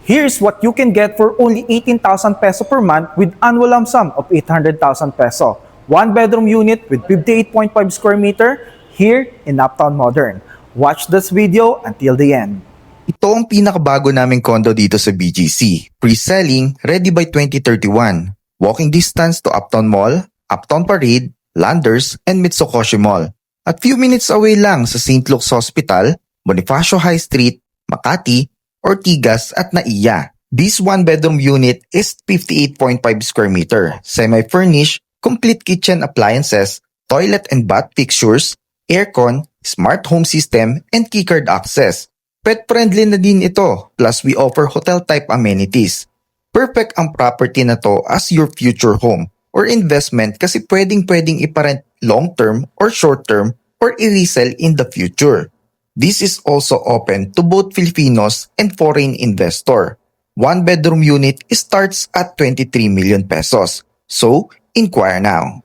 Here's what you can get for only 18,000 peso per month with annual lump sum of 800,000 peso. One bedroom unit with 58.5 square meter here in Uptown Modern. Watch this video until the end. Ito ang pinakabago naming condo dito sa BGC. Pre-selling, ready by 2031. Walking distance to Uptown Mall, Uptown Parade, Landers, and Mitsukoshi Mall. At few minutes away lang sa St. Luke's Hospital, Bonifacio High Street, Makati, Ortigas at Naiya. This one-bedroom unit is 58.5 square meter, semi-furnished, complete kitchen appliances, toilet and bath fixtures, aircon, smart home system, and keycard access. Pet-friendly na din ito, plus we offer hotel-type amenities. Perfect ang property na to as your future home or investment kasi pwedeng iparent long-term or short-term or i-resell in the future. This is also open to both Filipinos and foreign investor. One bedroom unit starts at 23 million pesos. So, inquire now.